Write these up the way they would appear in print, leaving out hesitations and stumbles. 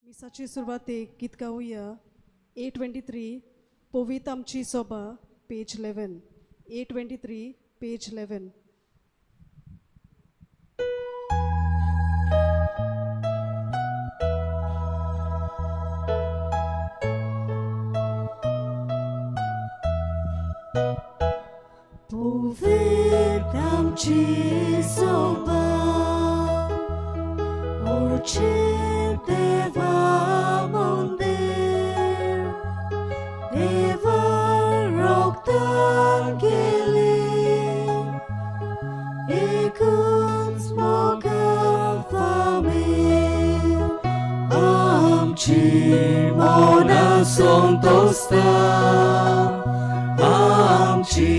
मिसाची सुरवात एक गीत गाऊया 823 पोवीत आमची सोबा page 11 823 page 11. Powiedz nam ci soba, orchid deva mondir, eva roktan geli, ikun smoga famil, amci mona son tosta, amci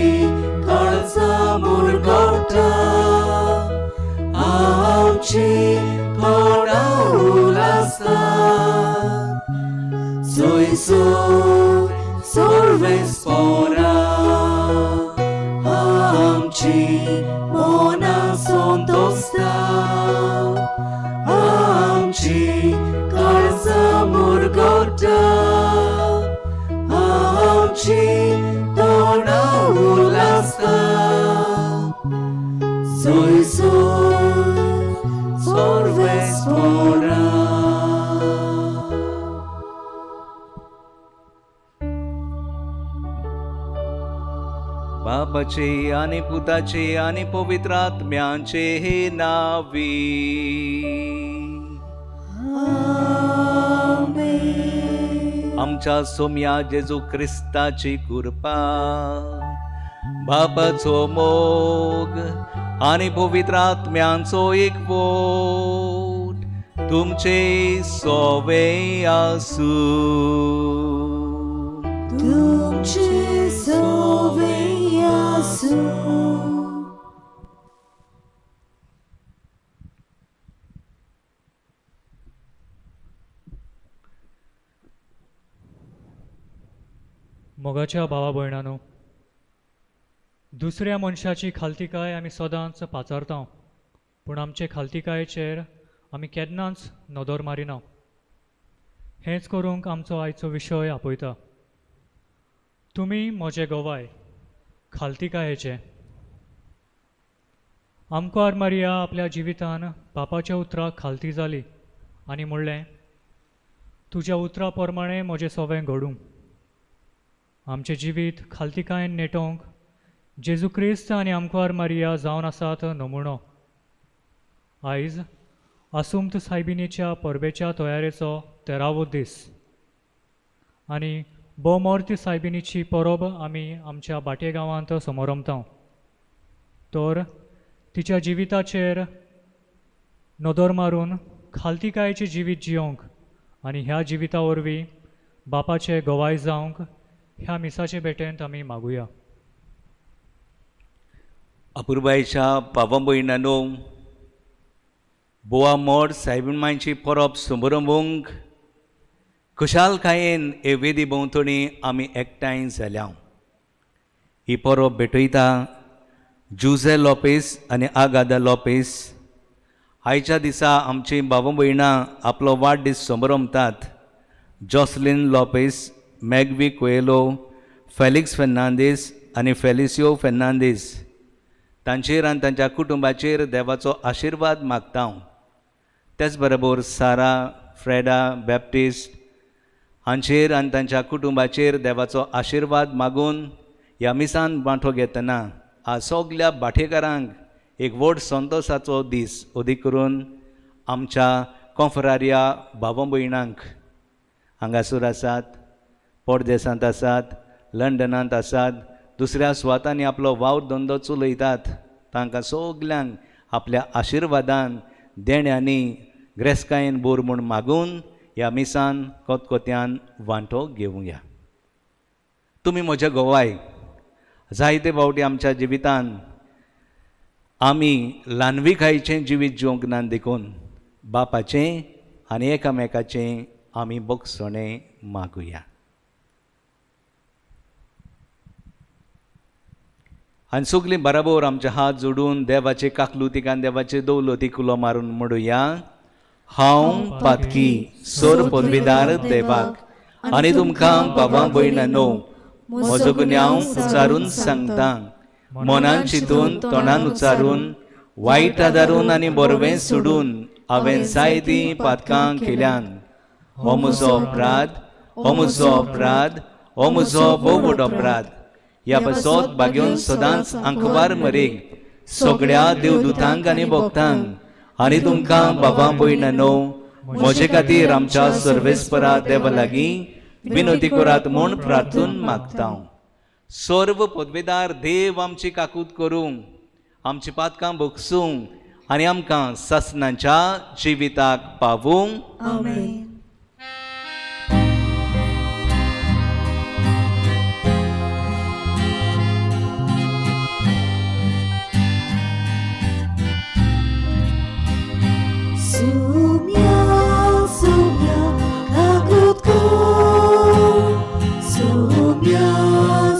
काळजा मुरगोटा आमची थोडा उलासता सोयीसोय सर्वेस पोरा आमची मोना संतोस्ता आमची काळजा मुरगोटा आमची थोडा उलासता soy sorves pora बापाचे आणि पुताचे आणि पवित्र आत्म्याचे हे नावी आमच्या सोम्या जेजू ख्रिस्ताची कृपा बापाचो मोग आणि पवित्र आत्म्यांचो एकवट तुमचे सोवे आसू तुमचे सोवे आसू मोगाच्या भावा भयणांनो, दुसऱ्या मनशाची खालतिकाय आमी सदांच पाचारता, पूण आमचे खालतिकायेचेर आमी केन्नाच नदर मारिना. हेंच करूंक आमचो आयचो विशय आपयता. तुमी म्हजे गोवाय खालतिकायेचे. आमकां मारिया आपल्या जिवितान बापाच्या उतराक खालती जाली आनी म्हणलें, तुज्या उतरा प्रमाणें म्हजें सवें घडूं. आमचें जिवीत खालतिकायेन नेटोवंक जेजू क्रिस्त आनी आमकां मारिया जावन आसात नमुणो. आयज आसुमत सायबिणीच्या परबेच्या तयारेचो 13वो दीस आनी बोमोर्ती सायबिणीची परब आमी आमच्या बाटे गांवांत समारंभता. तर तिच्या जिविताचेर नदर मारून खालतिकायेचें जिवीत जियोंक आनी ह्या जिविता वरवीं बापाचें गोवाय जावंक ह्या मिसाचे भेटेंत आमी मागुया. अपुर्बायच्या पावन भयणांनो, बोवा मोड सायबिणीची परब समारंभूंक खुशालकायेन हे वेदी भोंवतणी आमी एकठांय जाल्या. ही परब भेटयता जुझे लोपेस आनी आगादा लोपेस. आयच्या दिसा आमची भाव भयणां आपलो वाडदीस समारंभतात. जॉसलिन लोपेस, मॅग्वी कोएलो, फेलिक्स फेर्नांदीस आनी फेलिसियो फेर्नांदीस तांचेर आनी तांच्या कुटुंबाचेर देवाचो आशिर्वाद मागता. तेच बरोबर सारा, फ्रेडा, बॅप्टिस्ट हांचेर आनी तांच्या कुटुंबाचेर देवाचो आशिर्वाद मागून ह्या मिसान वांटो घेतना आज सगल्या बाठेकारांक एक व्हड संतोशाचो दीस. अदीक करून आमच्या कॉन्फरारिया भाव भयणांक हांगासर आसात, परदेसांत आसात, लंडनांत आसात, दुसऱ्या सुवातांनी आपलो वावर धंदो चलयतात, तांकां सगल्यांक आपल्या आशिर्वादान देण्यांनी ग्रेस्कायेन बोर म्हूण मागून ह्या मिसान कोतकोत्यान वांटो घेवया. तुमी म्हजे गोवाय, जायते फावटी आमच्या जिवितान आमी ल्हानविकायेचें जिवीत जिवंक ना देखून बापाचें आनी एकामेकाचें आमी बोगसणें मागुया. आनी सगलीं बराबर आमचे हात जोडून देवाचे काकलुतीक आनी देवाचे दौलतीक उलो मारून म्हणुया, हांव पातकी सोर पदवीदार देवाक आनी तुमकां बाबा भयणांनो म्हजो गुन्यांव उच्चारून सांगता मनान चिंतून तोंडान उच्चारून वायट आदारून आनी बरवें सोडून हांवें जायतीं पातकां केल्यान हो म्हजो अपराध हो म्हजो अपराध हो म्हजो भोव व्हड अपराध ह्या बसोत भाग्योन सदांच आंखवार मरेक सगळ्या देवदूतांक आनी भक्तांक आनी तुमकां बाबा भयणांनो म्हजे खातीर आमच्या सर्वेस्परा देवा लागीं विनोदी करात म्हूण प्रार्थून मागता सर्व पदवेदार देव आमची काकूत करूं आमची पातकां भोगसूं आनी आमकां सासणांच्या जिविताक पावूंक आमेन. Sumia, sumia, takut kau. Sumia,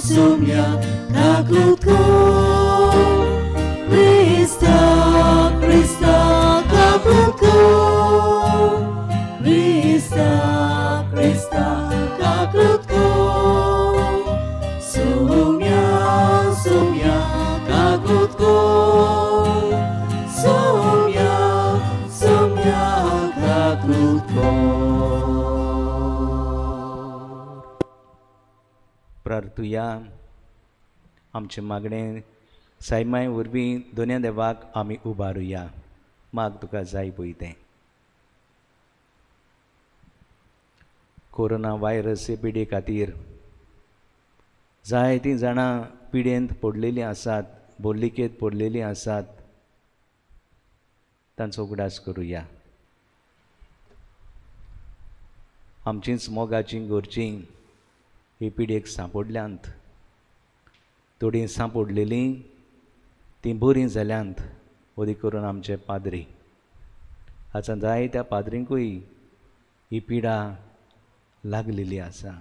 sumia, takut kau. Krista, Krista, takut kau. Krista, Krista, takut kau. Sumia, sumia, takut kau. Sumia, sumia, takut kau. प्रार्थुया आमचे मागणें सायमाय वरवीं दोनूय देवाक आमी उबारुया माग तुका जाय पळय तें कोरोना वायरस हे पिडे खातीर जायतीं जाणां पिडेंत पडलेलीं आसात बोल्लिकेंत पडलेलीं आसात तांचो उगडास करुया आमचींच मोगाचीं घरचीं हे पिडेक सांपडल्यांत थोडीं सांपडलेलीं तीं बरीं जाल्यांत ओदी करून आमचे पाद्री हाचा जायत्या पाद्रींकूय ही पिडा लागलेली आसा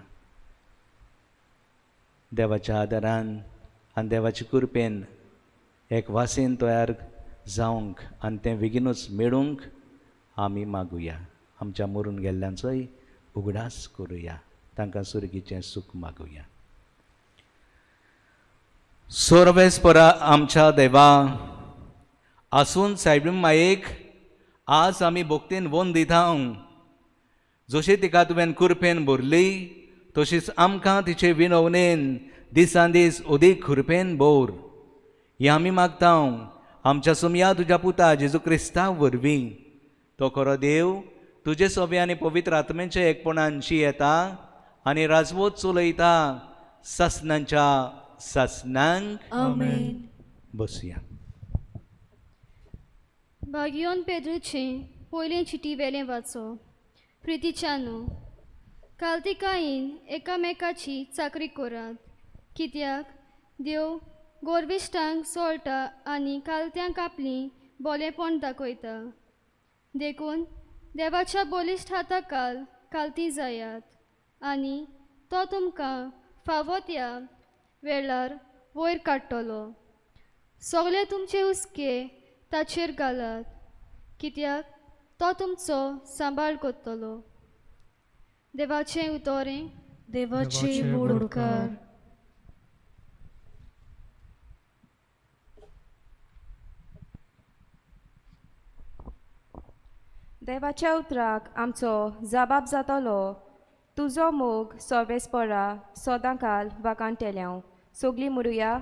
देवाच्या आदारान आनी देवाचे कृपेन एक वासीन तयार जावंक आनी तें बेगीनूच मेळूंक आमी मागुया आमच्या मरून गेल्ल्यांचोय उगडास करुया तांकां सुर्गीचें सूख मागुया सर्वेस्परा आमच्या देवा आसून सायबीण मायेक आज आमी भोगतेन वोन दिता जशी तिका तुवें कृपेन भरली तशीच आमकां तिचे विनवणेन दिसान दीस अदीक कृपेन भोर हें आमी मागता आमच्या सुमया तुज्या पुता जेजू क्रिस्ता वरवीं तो खरो देव तुजे सोबे आनी पवित्र आत्मेचे एकपणांची येता आनी राजवत चलयता सासणांच्या सासणांक आमेन. बसुया भाग्योन पेद्रूचें पयलें चिटी वेलें वाचो प्रितीच्यानू काल्तिकायेन एकामेकाची चाकरी करात कित्याक देव गोरविश्टांक सोळटा आनी कालत्यांक आपली बोलेपण दाखयता देखून देवाच्या बोलिश्ट हाता कालती जायात आनी तो तुमकां फावो त्या वेळार वयर काडटलो सगळे तुमचे हुस्के ताचेर घालात कित्याक तो तुमचो सांबाळ करतलो देवाचें उतोरें देवाचे मुडकार देवाच्या उतराक आमचो जबाब जातलो तुजो मोग सर्वेस्परा सदांकाल वाकांटेल्याव सोगली मुरुया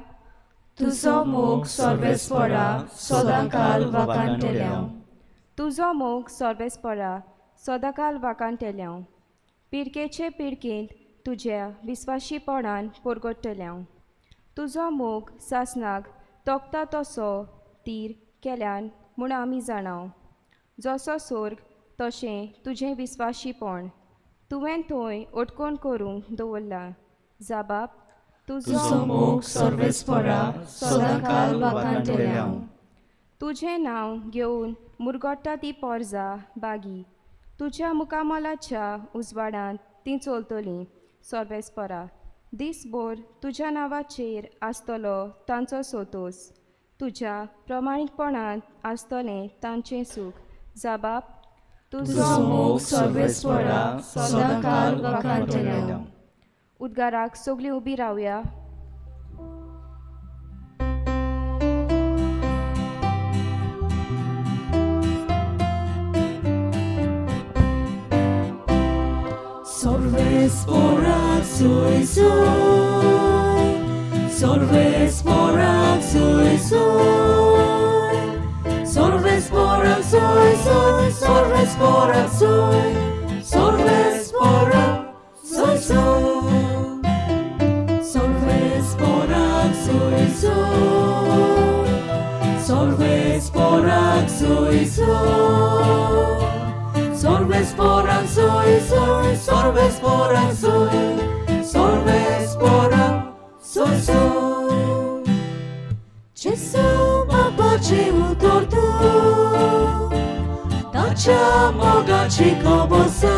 तुजो मोग सर्वेस्परा सदांकाल वाकांटेल्याव तुजो मोग सर्वेस्परा सदांकाल वाकांटेल्याव पिरकेचे पिरकेंत तुज्या विस्वाशीपणान पोरगोट्टल्याव तुजो मोग सासनाक तोखता तसो तीर केल्यान म्हूण आमी जाणाव जसो सोर्ग तशें तुजें विस्वाशीपण तुवें थंय अटकोन करूंक दवरला जाबाब तुजो मोग सर्वेस्परा सदांकाल वाकांटेल्याव तुजें नांव घेवन मुरगोट्टा ती पोरजा बागी तुज्या मुकामलाच्या उजवाडांत तीं चलतलीं सर्वेस्परा दीसभर तुज्या नांवाचेर आसतलो तांचो सोतोस तुज्या प्रमाणीकपणांत आसतलें तांचें सूख जाबाब तुजो मोग सर्वेस्परा सदांकाल वखाणटलें. उद्गाराक सगळीं उबी रावया. Sorvesporak soy soy, sorvesporak soy soy, sorvesporak soy soy, sorvesporak soy, sorvesporak soy soy, sorvesporak soy soy, sorvesporak soy soy. Sorvesporak soy soy, sorvesporak soy, sorvesporak soy soy. Gesù papaci utortu, tacia moga ci kobosa.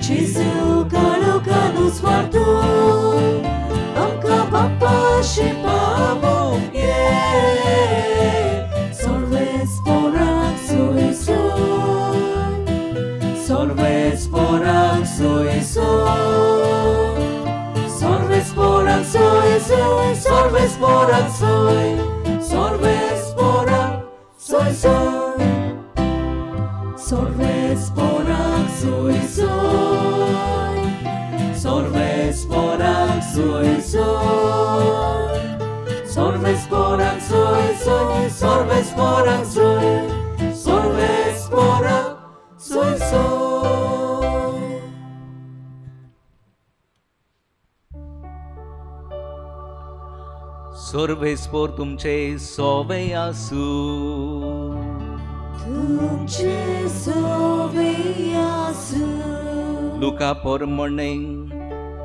Gesù kaluka nu swartu, anka papaci pavo je. Sorvesporak soy soy, sorvesporak soy soy, sorvesporak soy soy, sorvesporak soy, sorvesporak soy soy, sorvesporak soy soy, sorvesporak soy soy, sorvesporak soy soy, sorvesporak soy, sorvesporak soy soy. सर्वेस्पोर तुमचे सोवे आसू. तुमचे सोवे आसू. Luca पोरमणे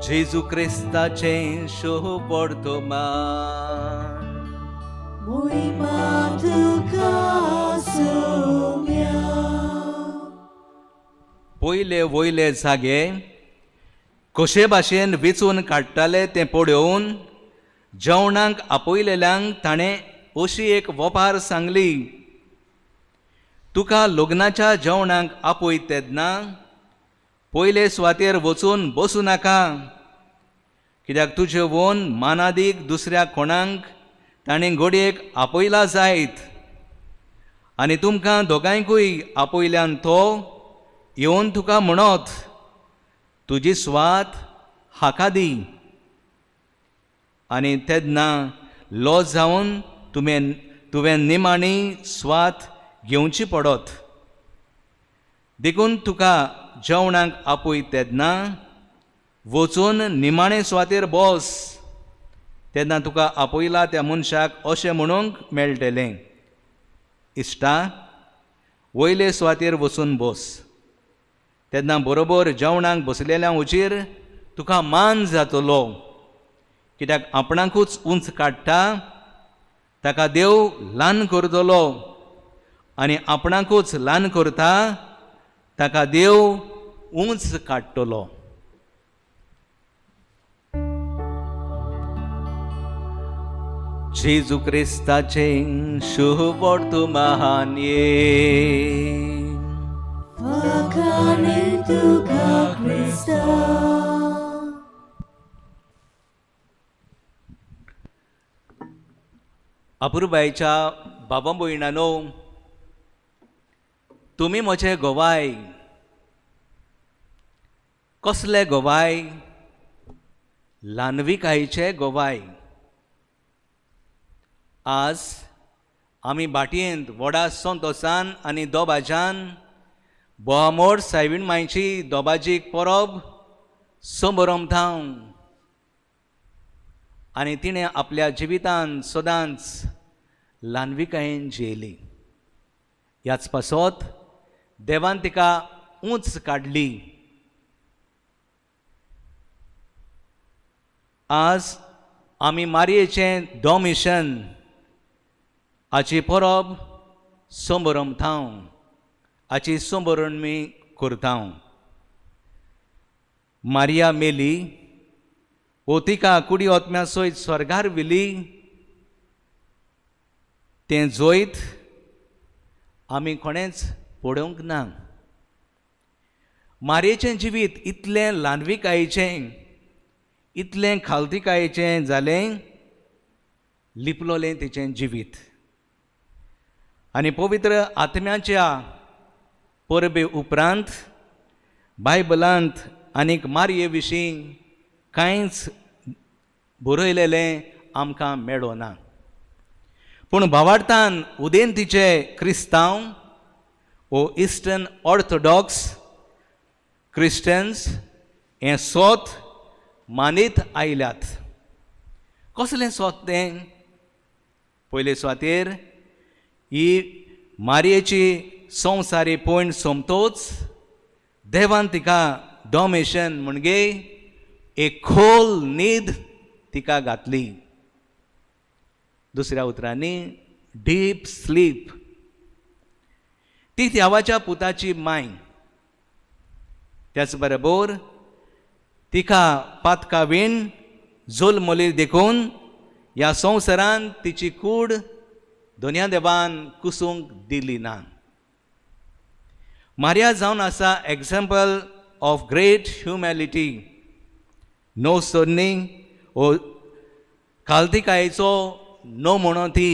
जेजू क्रिस्ताचे शोह वर्तमान. मोहिमा तुका सोम्या. पयले वयले जागे कशे भाशेन वेचून काडटाले तें पळोवन जेवणाक आपयलेल्यांक ताणें अशी एक वपार सांगली. तुका लग्नाच्या जेवणाक आपयत तेन्ना पयले सुवातेर वचून बसूं नाका, कित्याक तुजे वोन मानादीक दुसऱ्या कोणाक ताणें घडयेक आपयला जायत आनी तुमकां दोगांयकूय आपयल्यान तो येवन तुका म्हणत तुजी स्वात हाका दी. आनी तेन्ना लॉस जावन तुवें निमाणी स्वात घेवची पडत. देखून तुका जेवणाक आपयत तेन्ना वचून निमाणे सुवातेर बस. तेन्ना तुका आपयला त्या मनशाक अशें म्हणूंक मेळटलें, इश्टा वयले सुवातेर वचून बस. तेन्ना बरोबर जेवणाक बसलेल्या हुजीर तुका मान जातलो, कित्याक आपणाकूच उंच काडटा ताका देव ल्हान करतलो आनी आपणाकूच ल्हान करता ताका देव उंच काडटलो. जेजू क्रिस्ताचे शुभ वर्तमान ये. Wakane tuka Krista. अपुर्बायच्या बाबा भयणानो, तुमी म्हजे गोवाय. कसले गोवाय? ल्हानविकायेचे गोवाय. आज आमी बाटयेंत व्हडा संतोसान आनी दोबाज्यान बोहामोड सायबीण मांयची दोबाजीक परब समरमतांव. आनी तिणें आपल्या जिवितान सदांच ल्हानविकायेन जियेली. ह्याच पासत देवान तिका उंच काडली. आज आमी मारयेचें डॉमिशन हाची परब समरमतांव, हाची समरणी करतांव. मारिया मेली, वो तिका कुडी ओतम्या सयत स्वर्गार व्हेली. तें जोयत आमी कोणेंच पडोवंक ना. मारयेचें जिवीत इतलें ल्हानविकायेचें, इतलें खालतीकायेचें जालें, लिपलोलें तिचें जिवीत. आनी पवित्र आत्म्याच्या परबे उपरांत बायबलांत आनीक मारये विशीं कांयच बरयलेलें आमकां मेळना. पूण भावार्थान उदेंतीचे क्रिस्तांव वो इस्टर्न ऑर्थोडॉक्स क्रिश्चन्स हें सोत मानीत आयल्यात. कसलें सोत तें? पयले सुवातेर ही मारयेची संवसारी पयण सोमतोच देवान तिका डॉमेशन म्हणजे एक खोल न्हीद तिका घातली. दुसऱ्या उतरांनी डीप स्लीप. ती देवाच्या पुताची माय. त्याच बरोबर तिका पातकावीण जोल्मोली देखून ह्या संवसारान तिची कूड दोनया देवान कुसूंक दिली ना. मारिया जावन आसा एग्जाम्पल ऑफ ग्रेट ह्युमॅलिटी. नो सोडणी ओ खालतीकायेचो नो म्हणून ती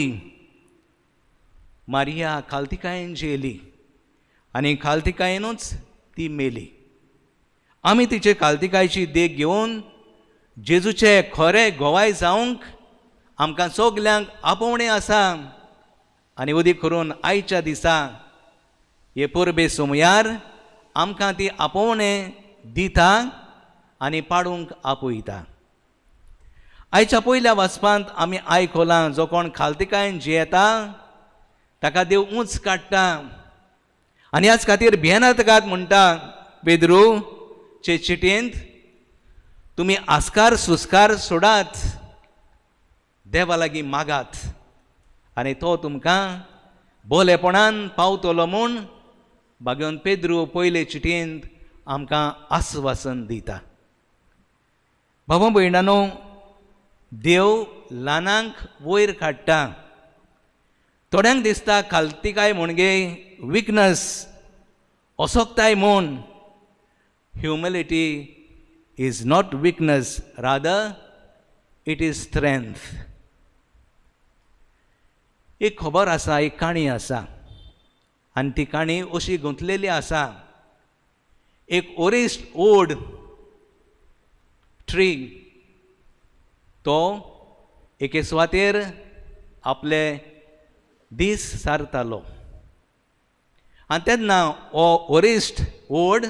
मारिया खालतीकायेन जियेली आनी खालतीकायेनूच ती मेली. आमी तिचे खालतीकायेची देख घेवन जेजूचे खरें गोवाय जावंक आमकां सगल्यांक आपोवणें आसा. आनी उदी करून आयच्या दिसा हे परबे सोमयार आमकां ती आपोवणें दिता आनी पाडूंक आपयता. आयच्या पयल्या वाचपांत आमी आयकलां जो कोण खालतीकायेन जियेता ताका देव उंच काडटा. आनी ह्याच खातीर भियेनाकात म्हणटा पेद्रूचे चिटयेंत, तुमी आस्कार सुस्कार सोडात, देवा लागीं मागात आनी तो तुमकां बोलेपणान पावतलो म्हूण भाग्योन पेद्रू पयले चिटयेंत आमकां आस्वासन दिता. भावा भयणानो, देव ल्हानांक वयर काडटा. थोड्यांक दिसता खालतीकाय म्हणजे विकनस, असोकताय म्हूण. Humility is not weakness, rather it is strength. एक खबर आसा, एक काणी आसा आनी ती काणी अशी गुंतलेली आसा. एक ओरिस्ट ओड ट्री तो एके सुवातेर आपले दीस सारतालो आनी तेन्ना हो ओरिस्ट ओड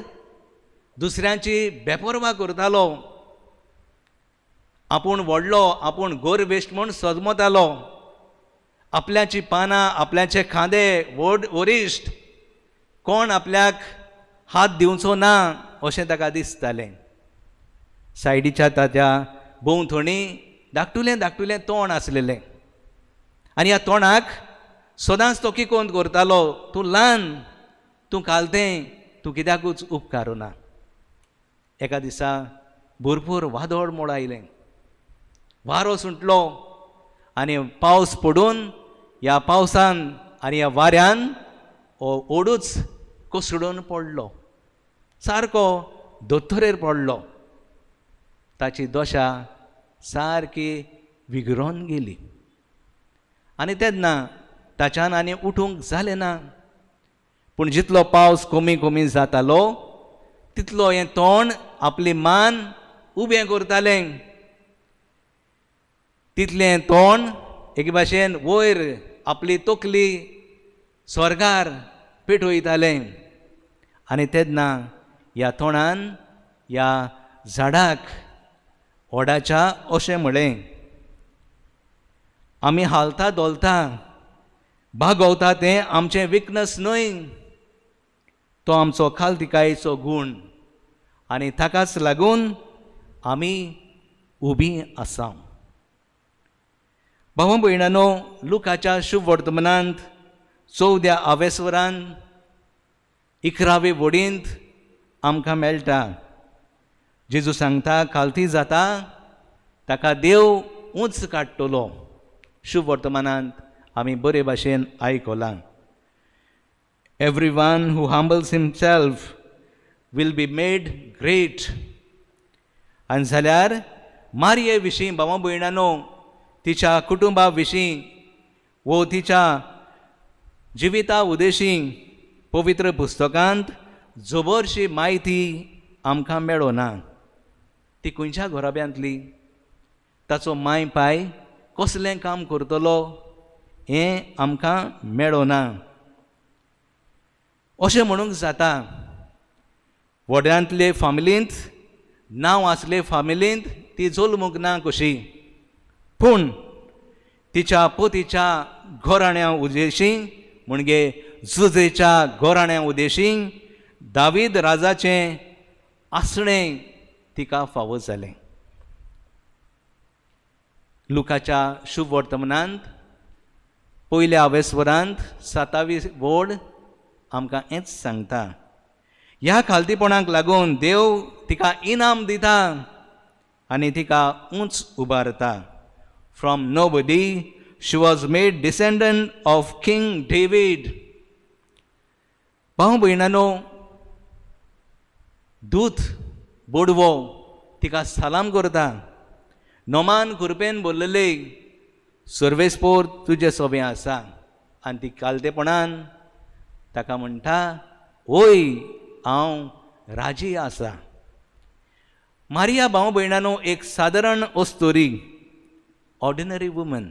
दुसऱ्यांची बेपरवा करतालो. आपूण व्हडलो, आपूण गोरवेश्ट म्हूण सजमतालो. आपल्याची पानां, आपल्याचे खांदे ओरिश्ट, कोण आपल्याक हात दिवचो ना अशें ताका दिसतालें. सायडीच्या ताच्या भोंवतणी धाकटुलें धाकटुलें तोंड आसलेलें आनी ह्या तोंडाक सदांच तो किकोंत करतालो, तूं ल्हान, तूं कालतें, तूं कित्याकूच उपकारूना. एका दिसा भरपूर वादळ मोड आयलें. वारो सुटलो आनी पावस पडून ह्या पावसान आनी ह्या वाऱ्यान हो ओडूच कोसळून पडलो, सारको दोतोरेर पडलो. ताची दशा सारकी विगरोन गेली आनी तेन्ना ताच्यान आनी उठूंक जालें ना. पूण जितलो पावस कमी कमी जातालो तितलो हें तोंड आपली मान उबें करतालें. तितलें तोंड एके भाशेन वयर आपली तकली स्वर्गार पेटयतालें आनी तेन्ना ह्या तोंडान ह्या झाडाक ओडाच्या अशें म्हळें, आमी हालता दोलता भागवता तें आमचें विकनस न्हय, तो आमचो खालतीकायेचो गूण आनी ताकाच लागून आमी उबीं आसा. भावा भयणानो, लुकाच्या शुभ वर्तमानांत 14व्या आवेस्वरान 11वे वडींत आमकां मेळटा. जेजू सांगता, खालती जाता ताका देव उंच काडटलो. शुभ वर्तमानांत आमी बरे भाशेन आयकलां. Everyone who humbles himself will be made great. आनी जाल्यार मारये विशीं भावां भयणांनो, तिच्या कुटुंबा विशीं वो तिच्या जिविता उदेशीं पवित्र पुस्तकांत जबरशी म्हायती आमकां मेळना. ती खंयच्या घोराब्यांतली, ताचो माय पाय कसलें काम करतलो हें आमकां मेळना. अशें म्हणूंक जाता, व्हड्यांतले फामिलींत, नांव आसले फामिलींत ती जल्मूंक ना कशी, पूण तिच्या पतीच्या घोराण्या उदेशीं म्हणजे जुजेच्या घोराण्या उदेशीं दावीद राजाचें आसणें तिका फावो जालें. लुकाच्या शुभ वर्तमानांत पयल्या आवेस्वरांत 7वी वड आमकां हेंच सांगता. ह्या खालतीपणाक लागून देव तिका इनाम दिता आनी तिका उंच उबारता. From nobody she was made descendant of king David. भाव भयणांनो, दूत बोडवो तिका सलाम करता. नोमान कुरपेन बोललेले, सर्वेस्पोर तुजें सोबें आसा. आनी ती कालतेपणान ताका म्हणटा, ओय हांव राजी आसा. मारिया भाव भयणांनो एक सादारण ओस्तोरी, ऑर्डिनरी वुमन.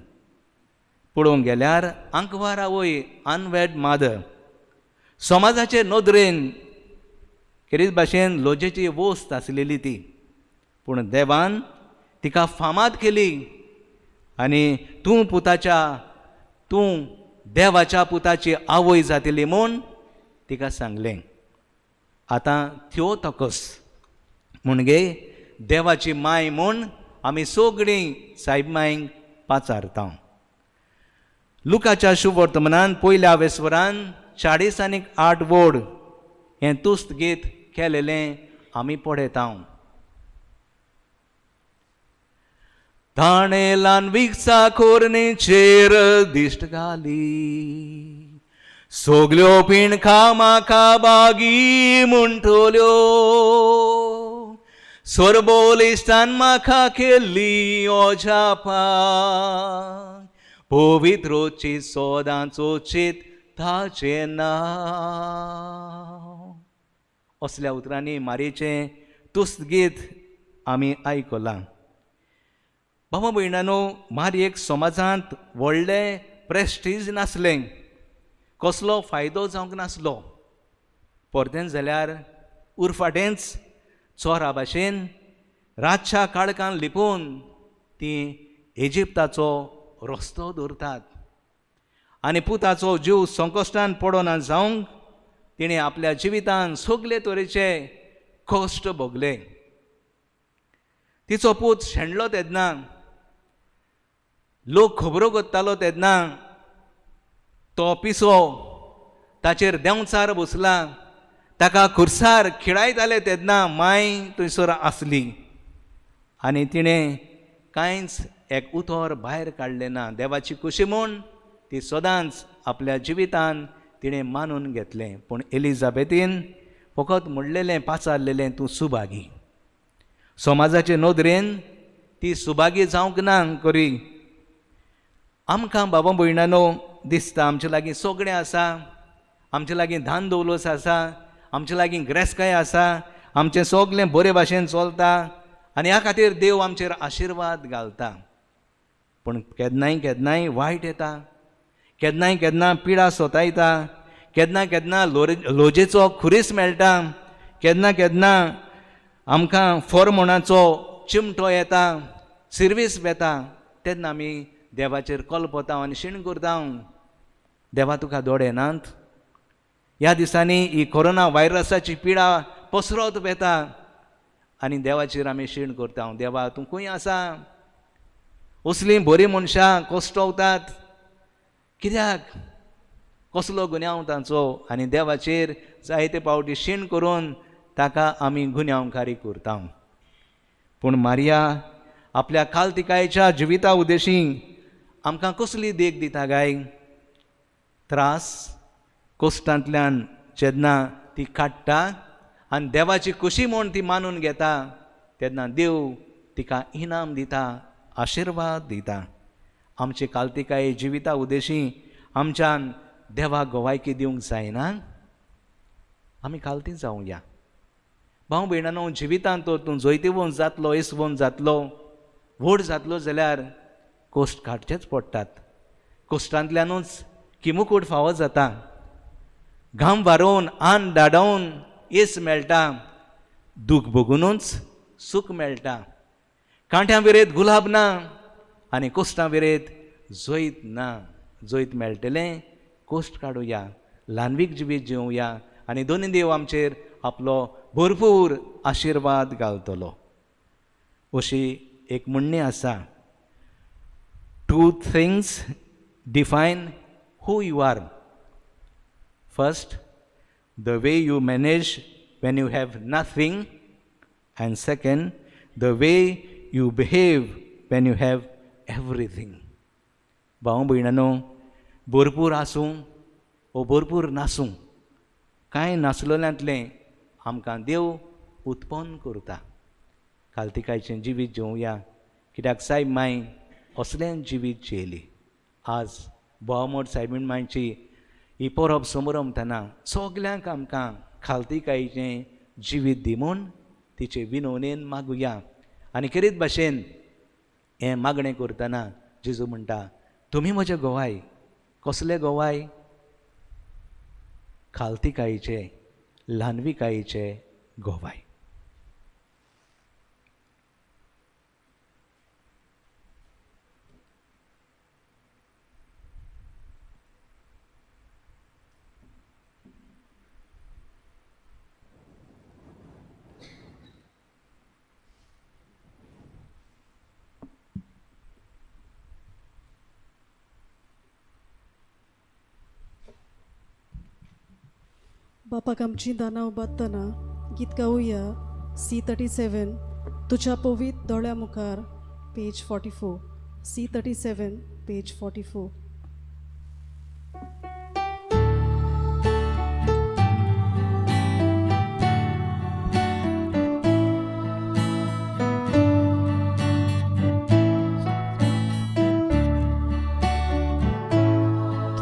पळोवंक गेल्यार आंकवारा वय अनवेड मादर. समाजाचे नदरेन खेरीत भाशेन लोजेची वस्त आसलेली ती, पूण देवान तिका फामाद केली आनी तूं देवाच्या पुताची आवय जातली म्हूण तिका सांगलें. आतां त्यो तकस म्हणजे देवाची माय म्हूण आमी सगळीं सायब मायंक पाचारता. लुकाच्या शुभ वर्तमानांत पयल्या आवेस्वरान 40 आनी 8 वड हें तुस्त गीत केलेलें आमी पळयता. ताणें ल्हानविकसा कोरणेचेर दिश्ट घाली, सगल्यो पिणखां म्हाका बागी म्हणटल्यो, सोरबोलिस्तान म्हाका केल्ली ओजापा, पवित्रोची सोदांचो चित ताचें नांव. असल्या उतरांनी मारयेचें तुस्त गीत आमी आयकलां. भावा भयणांनो, मारयेक समाजांत व्हडलें प्रेस्टीज नासलें, कसलो फायदो जावंक नासलो. परतें जाल्यार उरफाटेंच चोरा भाशेन रातच्या काळखान लिपून ती इजिप्ताचो रस्तो धरतात आनी पुताचो जीव संकश्टान पडना जावंक तिणें आपल्या जिवितान सगळे तरेचे कश्ट भोगले. तिचो पूत शेणलो तेन्ना, लोक खबरो करतालो तेन्ना तो पिसो ताचेर देंवचार बसला, ताका खुर्सार खिळायताले तेन्ना माय थंयसर आसली आनी तिणें कांयच एक उतर भायर काडलें ना. देवाची कुशी म्हूण ती सदांच आपल्या जिवितान तिणें मानून घेतलें. पूण एलिझाबेथीन फकत म्हणलेलें पाचारलेलें, तूं सुभागी. समाजाचे नदरेन ती सुभागी जावंक ना करी. आमकां बाबा भयणांनो दिसता आमचे लागीं सगळें आसा, आमचे लागीं धान दौलत आसा, आमचे लागीं ग्रेस्काय आसा, आमचें सगळें बरे भाशेन चलता आनी ह्या खातीर देव आमचेर आशिर्वाद घालता. पूण केन्नाय वायट येता, केन्ना पिडा सोतायता, केन्ना लोजेचो खुरीस मेळटा, केन्ना आमकां फॉर्मोनाचो चिमटो येता, सिर्वीस येता, तेन्ना आमी देवाचेर कल्पता आनी शीण करता. देवा तुका दोळे नात? ह्या दिसांनी ही कोरोना व्हायरसाची पिडा पसरत वेता आनी देवाचेर आमी शीण करता. देवा तूं खंय आसा? असलीं बरीं मनशां कश्टवतात, कित्याक? कसलो गुन्यांव तांचो. आनी देवाचेर जायते पावटी शीण करून ताका आमी गुन्यांवकारी करता. पूण मारिया आपल्या कालतिकायेच्या जिविता उदेशी आमकां कसली देख दिता गाय? त्रास, कोश्टांतल्यान जेन्ना ती काडटा आनी देवाची खुशी म्हूण ती मानून घेता तेन्ना देव तिका इनाम दिता, आशिर्वाद दिता. आमची काल्तिकाय जिविता उदेशी आमच्यान देवाक गोवायकी दिवंक जायना. आमी काल्ती जावया. भाव भयणानो, जिवितांत तर तूं जैतिवंत जातलो, येसवंत जातलो, व्हड जातलो जाल्यार कोश्ट काडचेच पडटात. कोश्टांतल्यानूच किमुकूट फावो जाता. घाम वारोवन आन दाडोवन येस मेळटा. दूख भोगूनच सूख मेळटा. कांट्यां विरेत गुलाब ना आनी कोश्टां विरेत जैत ना. जैत मेळटलें, कोश्ट काडुया, ल्हानवीक जिवीत जिवया आनी दोनी देव आमचेर आपलो भरपूर आशिर्वाद घालतलो. अशी एक म्हणणी आसा, 2 things define who you are. First, the way you manage when you have nothing, and second, the way you behave when you have everything. भाव भयणानो, भरपूर आसूं वो भरपूर नासूं, कांय नासलेल्यांतलें आमकां देव उत्पन्न करता. काल्तिकायचें जिवीत जिवया, कित्याक सायब माय असलें जिवीत जियेली. आज बोवामोड सायबीण मांयची ही परब समारंभताना सगल्यांक आमकां खाल्तिकायेचें जिवीत दी म्हूण तिचे विनवणेन मागुया. आनी खरीत भाशेन हें मागणें करतना जेजू म्हणटा, तुमी म्हजे गोवाय. कसले गोवाय? खाल्तिकायेचे, ल्हानविकायेचे गोवाय. बापाक आमची दानां उबारतना गीत गावया. C37 तुझ्या पवित दोळ्या मुखार, पेज 44. C37 page 44.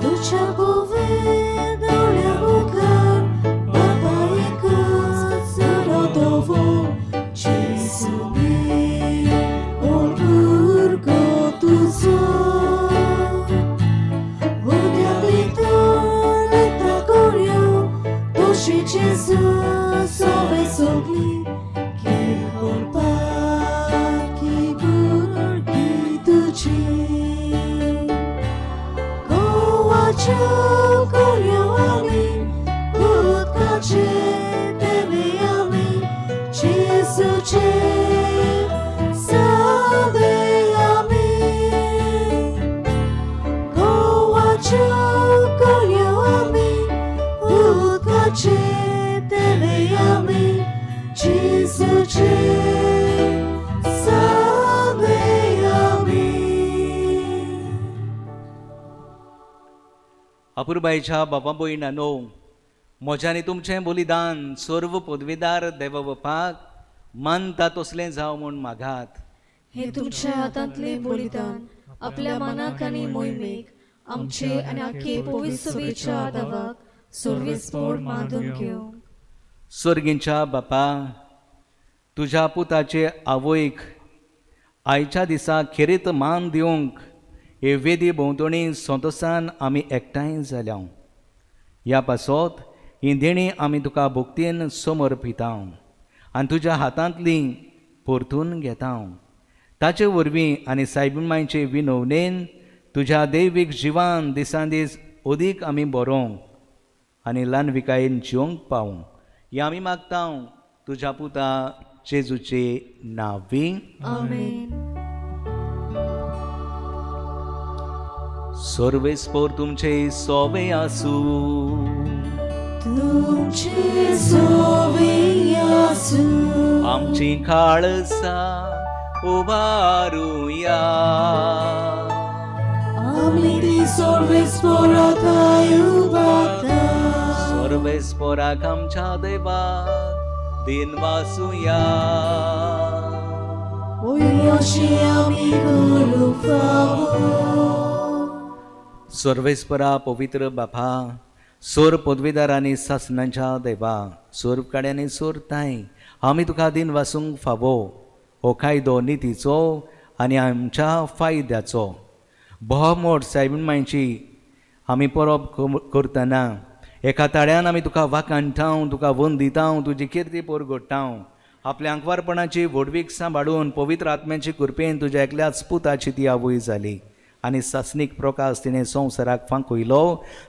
तुझ्या पवित दोळ्या मुखार बाबा एकच रडोवो. जेजुने भरपूर तुझो उद्या भितर येता करयो. तोशी जेजू सवे सगळी किरपाकी भुरगीं तुजी. करयो आमी उदकाचे देवे आमी. जेजूचे सावे आमी. गोवाच्यो करयो आमी उदकाचे देवे आमी. जेजूचे सावे आमी. अपुरबायच्या बाबा भयणानो, म्हजें आनी तुमचें बलिदान सर्व पदवीदार देवा बापाक मानता तसलें जावं म्हूण मागात. हे तुमच्या हातांतलें बलिदान आपल्या मनाक आनी मोहिमेक आमचे आनी आख्खे पवित्र सभेच्या देवाक सर्वेस्पोर मानून घेवंक. सर्गींच्या बापा, तुज्या पुताचे आवयक आयच्या दिसा खेरीत मान दिवंक हे वेदी भोंवतणी संतोसान आमी एकठांय जाल्या. ह्या पासत ही देणी आमी तुका भक्तीन समर्पिता आनी तुज्या हातांतली परतून घेता. ताचे वरवीं आनी सायबीमायचे विनवणेन तुज्या दैवीक जिवान दिसान दीस अदीक आमी बरोवंक आनी ल्हानविकायेन जिवंक पावूं. हें आमी मागता तुज्या पुता जेजूचे नांवी. आमेन. सर्वेस्पोर तुमचे सोवे आसूं. तुमचे सोवे आसूं. आमची काळसा उबारुया. आमी ती सर्वेस्पोरांत उबारता. सर्वेस्पराक आमच्या देवाक दिन वासुया. सर्वेस्परा पवित्र बापा, सोर पदवीदार आनी सासणांच्या देवा, सोर काडे आनी सोर ताई, आमी तुका दिन वासूंक फावो. हो कायदो नितीचो आनी आमच्या फायद्याचो. मोठ सायबीणमायची आमी परब करतना एका ताळ्यान आमी तुका वाखाणटाव, तुका वंदिताव, तुजी किर्ती परगट्टाव. आपल्या आंकवारपणाची व्हडवीक सांबाळून पवित्र आत्म्याची कृपेन तुज्या एकल्याच पुताची ती आवय जाली आनी सासनीक प्रकाश तिणें संवसाराक फांकयलो.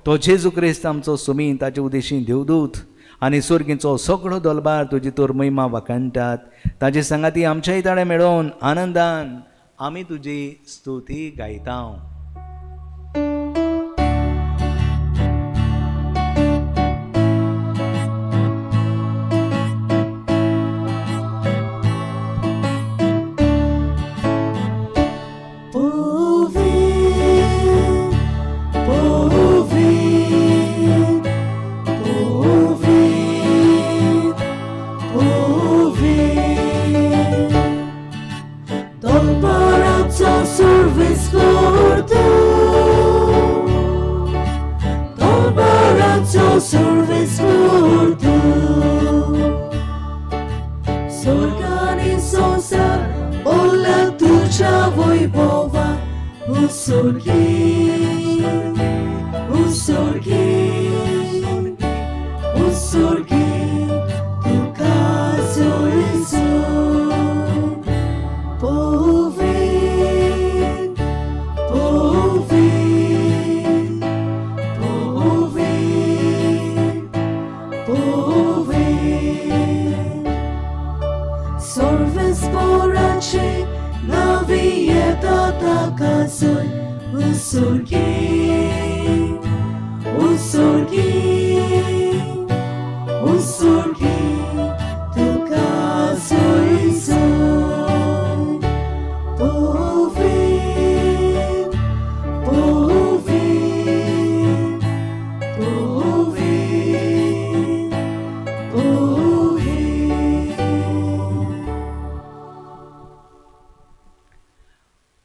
तो जेजू क्रिस्त आमचो सुमी, ताचे उदेशी देवदूत आनी सुर्गीचो सगळो दलबार तुजी तोर महिमा वाखाणटात. ताचे सांगाती आमच्याय ताळे मेळोवन आनंदान आमी तुजी स्तुती गायताव.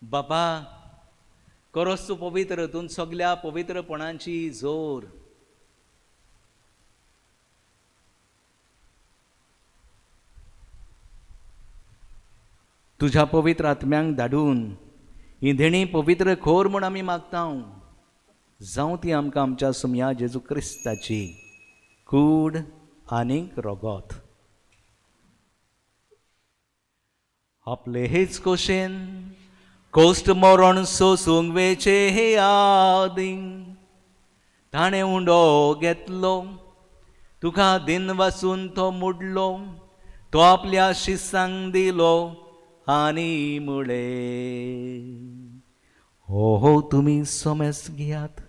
बापा, करोस तूं पवित्र, तूं सगल्या पवित्रपणाची जोर. तुझ्या पवित्र आत्म्यांक धाडून ही देणी पवित्र खोर म्हूण आमी मागताव. जावं ती आमकां आमच्या सुमया जेजू क्रिस्ताची कूड आनीक रोगोत. आपले हेच कोशेन कोस्ट मरण सोसूंक वेचे हे आदीं ताणें उंडो घेतलो, तुका दिन वाचून तो मुडलो, तो आपल्या शिसांक दिलो आनी मुळे. हो हो तुमी सोमेस घेयात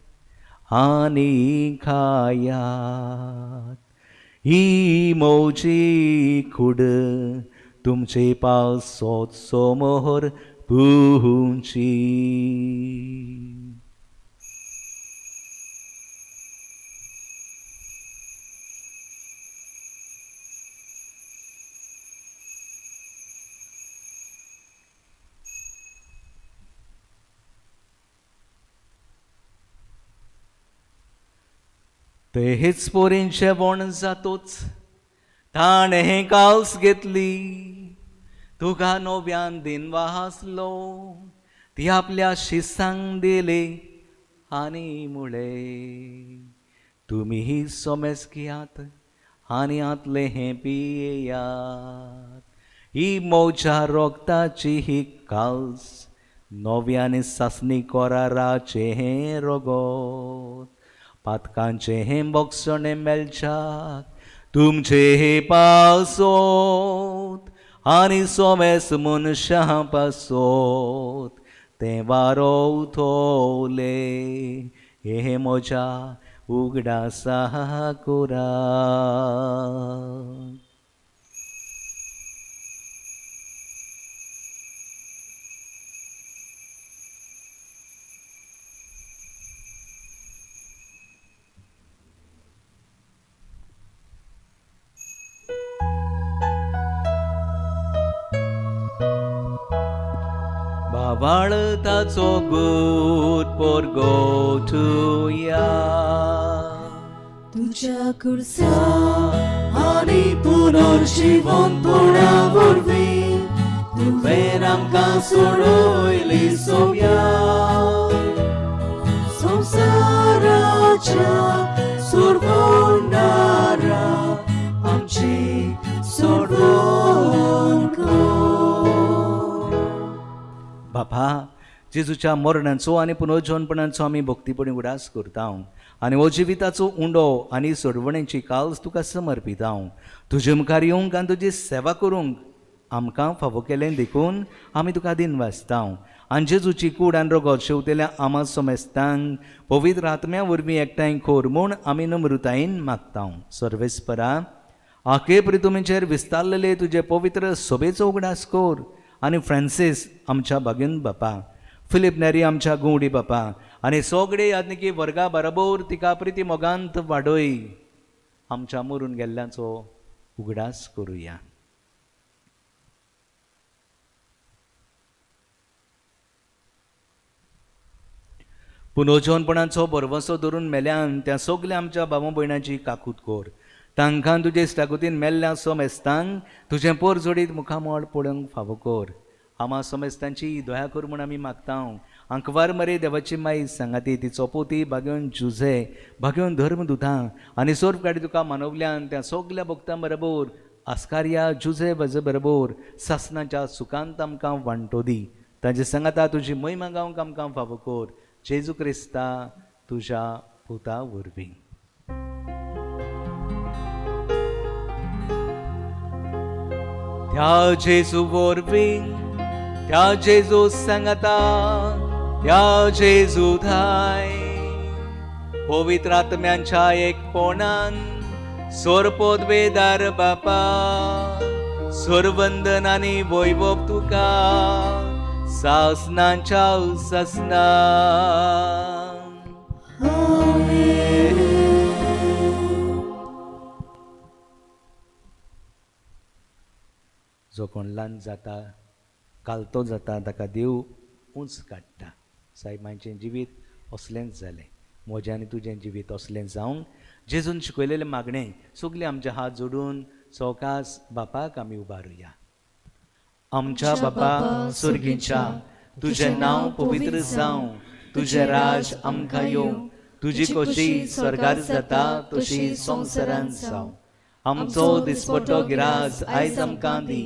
आनी खायात, ही मोची कूड तुमचे पावसोत समोर पुंची. तेच पोरींचे वण जातोच ताणें काल्स घेतली, तुका नव्यान दिन वासलो, ती आपल्या शिसांक दिले आनी मुळे. तुमी ही सोमेस घेयात आनी आतले हे पियेयात, ही मोच्या रोगताची ही काल्स, नव्यान सासणी कोराराचे हे रोगोत. पातकांचे हे बोगसणे मेलच्याक तुमचे हे पासोत, आनी सोमेस मनशां पासोत ते वारो उठोले. हे म्हज्या उगडासा कोरा. आवाळताचो गूट पोरगो तुया तुझ्या कुर्सा आणि पुनर्जीवनपणा वरवीं तुवें आमकां सोडोयली सोव्या संसाराच्या सोडवणारा आमची सोडवण कर. बापा जेजूच्या मरणाचो आनी पुनर्जीवनपणाचो आमी भक्तीपणी उडास करता आनी हो जिविताचो उंडो आनी सोडवणेची काल्स तुका समर्पिता. तुजे मुखार येवंक आनी तुजी सेवा करूंक आमकां फावो केलें देखून आमी तुका दिन वाचता. आनी जेजूची कूड आनी रगत शेवतेल्या आमा सोमेस्तांक पवित्र आत्म्या वरवीं एकठांय खोर म्हूण आमी नम्रतायेन मागता. सर्वेस्परा आखे प्रितुमेचेर विस्तारलेले तुजे पवित्र सोबेचो उगडास कोर आनी फ्रांसीस आमच्या बागेन बापा, फिलीप नेरी आमच्या गुवडी बापा आनी सोगडे याज्ञिकी वर्गा बरोबर तिका प्रिती मोगांत वाडोय. आमच्या मरून गेल्ल्याचो उगडास करुया. पुनर्जीवनपणाचो बरवसो धरून मेल्यान त्या सगल्या आमच्या भावा भयणांची काकूट कोर. तांकां तुजे इश्टागतीन मेल्ल्या सोमेस्तांक तुजें पोर जोडीत मुखामोळ पळोवंक फावो कोर. आमा सोमेस्तांची दया कर म्हूण आमी मागता. अंकवार मरे देवाची माई सांगाती तिचो पोती भाग्योन जुझे भाग्योन धर्मदुतां आनी सोर्प गाडी तुका मानवल्यान त्या सगल्या भक्तां बरोबर आस्कार्या जुझे बजे बरोबर सासनाच्या सुखांत आमकां वांटो दी. ताजे सांगाता तुजी महिमा गावंक आमकां फावो कोर. जेजू क्रिस्ता तुज्या पुता वरवीं. त्या जेजू वरवीं त्या जेजू सांगाता त्या जेजू थाय पवित्र आत्म्यांच्या एकपणान सोरपोदवेदार बापा सोरवंदन आनी वैभव तुका सासनांच्या सासना. जो कोण ल्हान जाता कालतो जाता ताका देव उंच काडटा. सायबांचें जिवीत असलेंच जालें. म्हजें आनी तुजें जिवीत असलें जावंक जेजून शिकयलेलें मागणें सगळीं आमचे हात जोडून सवकास बापाक आमी उबारुया. आमच्या बापा सुर्गीच्या तुजें नांव पवित्र जावं. तुजें राज आमकां येवं. तुजी खोशी स्वर्गार जाता तशी संवसारांत जावं. आमचो दिसपट्टो गिरास आयज आमकां दी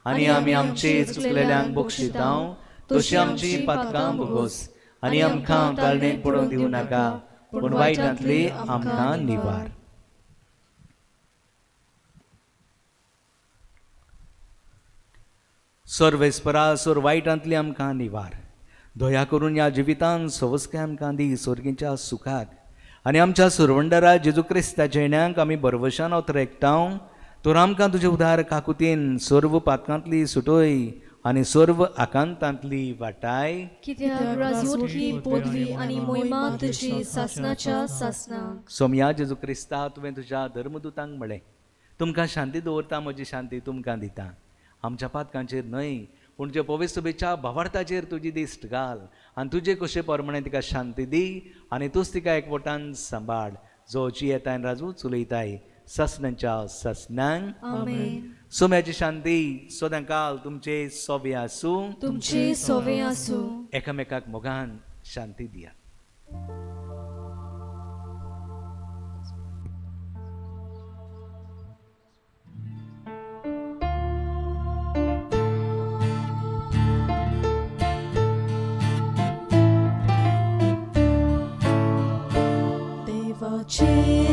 आनी आमी आमचे चुकलेल्यांक बक्षिता तशी आमची पातकां भोगोस आनी आमकां ताळणेंत पडोवंक दिवं नाका पूण वायटांतली आमकां निवार. सर्वेस्परा सोर वायटांतली आमकां निवार. दया करून ह्या जिवितांत सवस्काय आमकां दी स्वर्गीच्या सुखाक आनी आमच्या सुरवंडरा जेजू क्रिस्ताच्या येण्याक आमी बरवशान ओतरेकतां. तर आमकां तुजे उदार काकुतीन सर्व पातकांतली सुटोय आनी सर्व आकांतांतली वाटाय. कित्याक राजवटली पदवी आनी मोहिमा तुजी सासनाच्या सासनाक. सोम्या जेजू क्रिस्ता तुवें तुज्या धर्मदुतांक म्हळें तुमकां शांती दवरता म्हजी शांती तुमकां दिता. आमच्या पातकांचेर न्हय पूण तुजे पवित्र सभेच्या भावार्थाचेर तुजी दिश्ट घाल आनी तुजे कशे प्रमाणे तिका शांती दी आनी तूंच तिका एकवटान सांबाळ. जो जी येताय राजू चुलयताय सासनांच्या सासनांक. आमेन. सोम्याची शांती सदां काल तुमचे सोबे आसूं. तुमचे सोवे आसूं. एकामेकाक मोगान शांती दिया.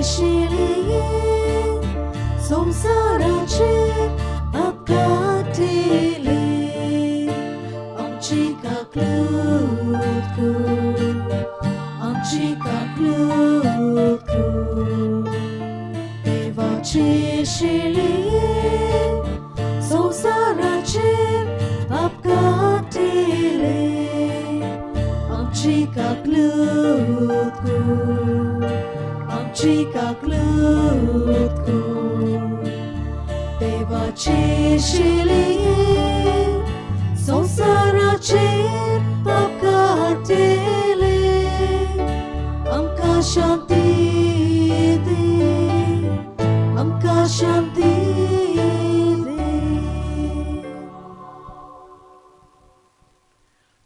शिलिये संसाराचे अपघातिले आमची काकलूत कर. आमची काकलूत कर. देवाचे शिलिये संसाराचे अपघातिले आमची काकलूत कर. आमची काकलूत कर. देवाचे शिलिये संसाराचेर शांती दे, आमकां शांती दे.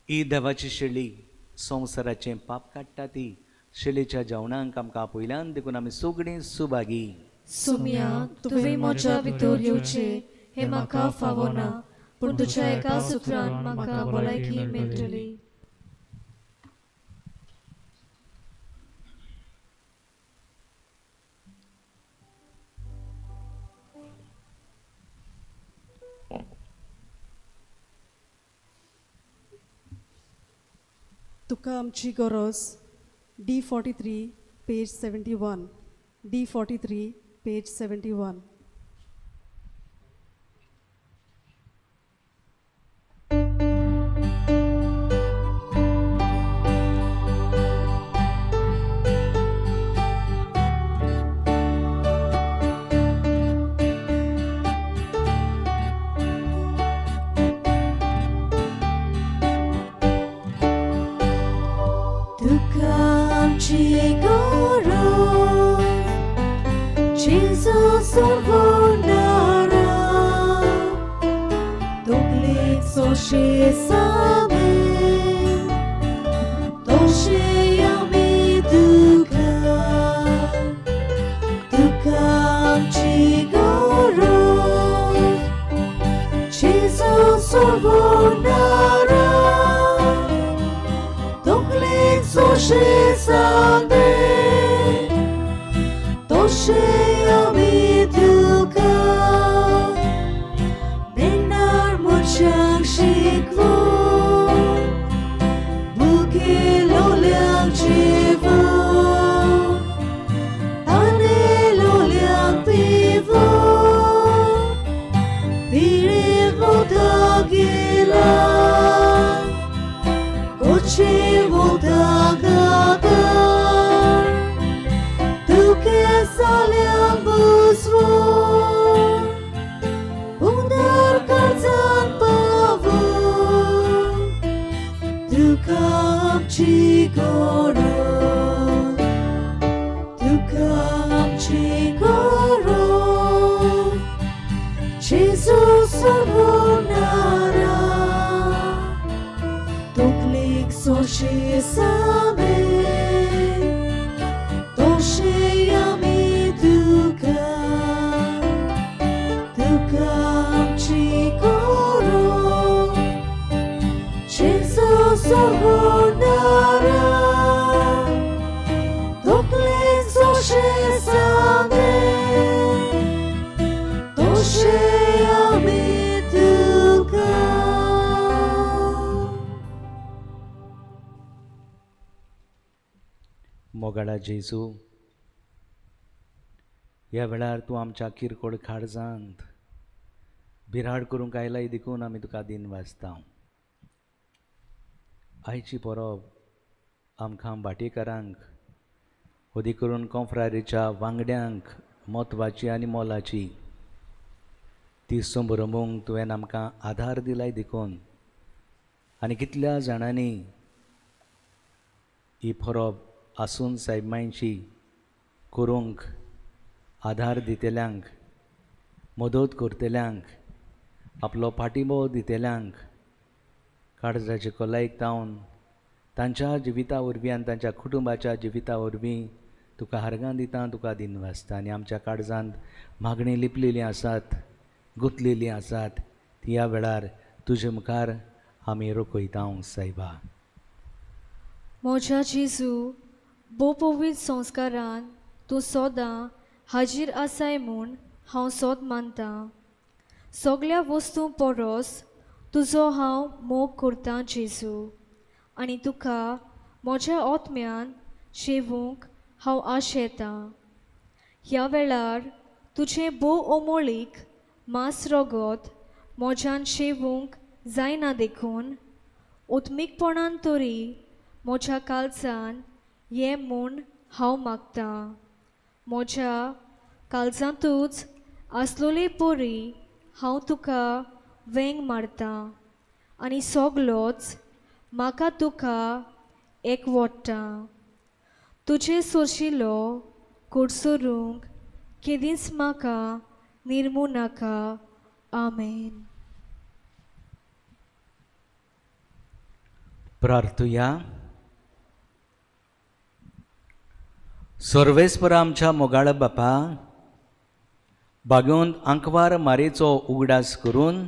ही देवाची शेळी संवसाराचें पाप काडटा ती शेळीच्या जेवणाक आमकां पयल्यान देखून आमी सगळीं सुभागी. सुम्या तुवें म्हज्या भितर येवचें हें म्हाका फावो ना, पूण तुज्या एका सुत्रान म्हाका भलायकी मेळटली. तुका आमची गरज. D43 page 71. D43 page 71. तुका आमची गरज, जेजू सोडवणारा, तकलेक सोशे सामे, तोशे आमी तुका. तुका आमची गरज, जेजू सोडवणारा, तकलेक सोशे सामे, तोशे आमी तुका. बेनार मोचांक शिकवून, बुके लोल्यांक जेवून, ताने लोल्यांक पिवून, पिळे वोता गेला, गोचे वोता गादार, तुके साल्यांक बुजवून, उदर कर्जान पावून. तुका आमची गरज, तुका आमची गरज, जेजू सोडवणारा, तकलेक सोशे सामे, तोशे आमी तुका. तुका आमची गरज, जेजू सोडवणारा, तकलेक सोशे सामे, तोशे आमी तुका. मोगाळा जेजू, ह्या वेळार तूं आमच्या किरकोळ काळजांत बिराड करूंक आयलाय देखून आमी तुका दिन वाजता. आयची परब आमकां भाटेकारांक, ओदी करून कॉन्फ्रारीच्या वांगड्यांक म्हत्वाची आनी मोलाची ती संभ्रमूंक तुवें आमकां आधार दिलाय देखून. आनी कितल्या जाणांनी ही परब आसून सायबांची करूंक आधार दितेल्यांक, मदत करतल्यांक, आपलो पाठिंबो दितेल्यांक काळजाचे खोलायेक तावन तांच्या जिविता वरवीं आनी तांच्या कुटुंबाच्या जिविता वरवीं तुका हारगां दिता, तुका दिन वाजता. आनी आमच्या काळजांत मागणी लिपलेलीं आसात, गुंतलेलीं आसात, ती ह्या वेळार तुजे मुखार आमी रोखयता सायबा. म्हज्या जेजू, भोव पवित्र संस्कारान तूं सदां हाजीर आसाय म्हूण हांव सोद मानतां. सगळ्या वस्तू परस तुजो हांव मोग करतां जेजू, आनी तुका म्हज्या आत्म्यान शेवूंक हांव आशेतां. ह्या वेळार तुजें भोव अमोळीक मास रगत म्हज्यान शेवूंक जायना देखून उत्मीकपणान तरी म्हज्या काळजान ये म्हूण हांव मागतां. म्हज्या काळजांतूच आसलोले पोरी हांव तुका वेंग मारतां, आनी सगलोच म्हाका तुका एकवडटा. तुजे सोरशिल्लो कोट सोरूंक केदींच म्हाका निर्मू नाका. आमेन. प्रार्थुया. सर्वेस्पर आमच्या मोगाळ बापा, बागोवन आंकवार मारेचो उगडास करून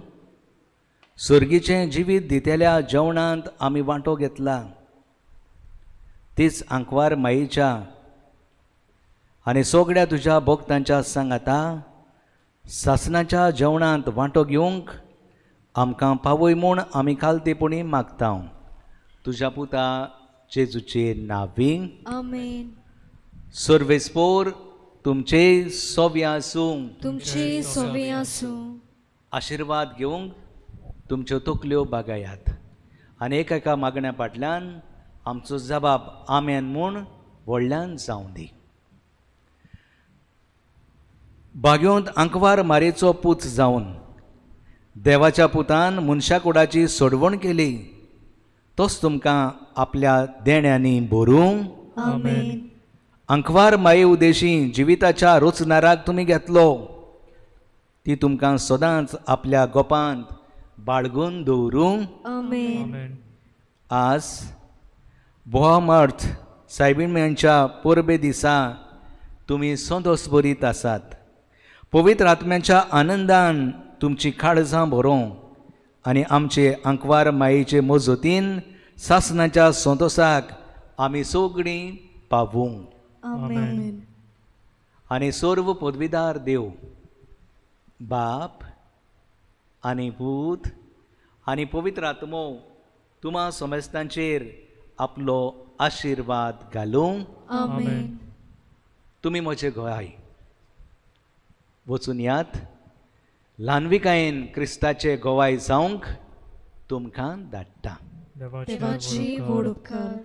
सुर्गीचें जिवीत दितेल्या जेवणांत आमी वांटो घेतला. तीच आंकवार मायेच्या आनी सगळ्या तुज्या भक्तांच्या सांगाता सासणाच्या जेवणांत वांटो घेवंक आमकां पावय म्हूण आमी खालतेपणी मागता. तुज्या पुता जेजूचे नांवी. आमेन. सर्वेस्पोर तुमचे सोबी आसूं. तुमचे सोबे आसूं. आशिर्वाद घेवंक तुमच्यो तकल्यो बागायात आनी एका मागण्या फाटल्यान आमचो जबाब आमेन म्हूण व्हडल्यान जावं दी. बागेवंत आंकवार मारेचो पूत जावन देवाच्या पुतान मनशा कुडाची सोडवण केली, तोच तुमकां आपल्या देण्यांनी भरूं. आमेन. आंकवार माये उदेशी जिविताच्या रोचणाराक तुमी घेतलो, ती तुमकां सदांच आपल्या गोपांत बाळगून दवरूं. आमेन. आमेन. आज बोहामर्थ सायबीणच्या परबे दिसा तुमी संतोश भरीत आसात. पवित्र आत्म्याच्या आनंदान तुमची काळजां भरों आनी आमचे आंकवार मायेचे मजतीन सासणाच्या संतोशाक आमी सगळीं पावूं. आमेन. आनी सर्व पदवीदार देव बाप आनी पूत आनी पवित्र आत्मो तुमा समेस्तांचेर आपलो आशिर्वाद घालूं. आमेन. तुमी म्हजे गोंय वचून यात. ल्हानविकायेन क्रिस्ताचे गोवाय जावंक तुमकां धाडटा. देवाची व्हड उपकार.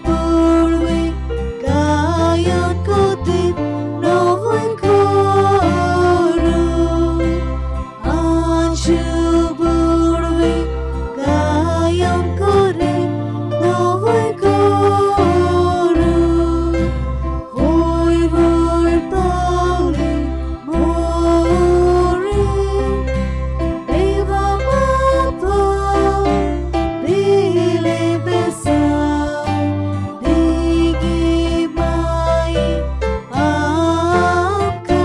पूर्वे गायन करतील नवीन करून आमचे पूर्वे गायन करेल नवीन करून होय होय पावले मोरे देवा बापा दिले बेसाव दिगी माई आमका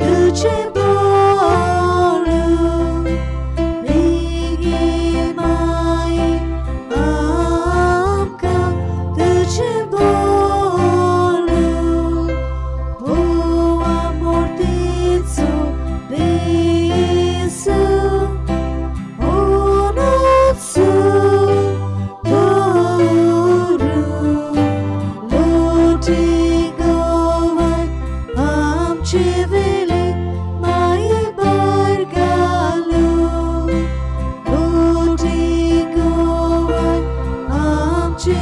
तुझे बोलू दिगी माई आमका तुझे बोलू Boa mortizo beso onotsu toru loti govan amche vele mai bargalu loti govan amche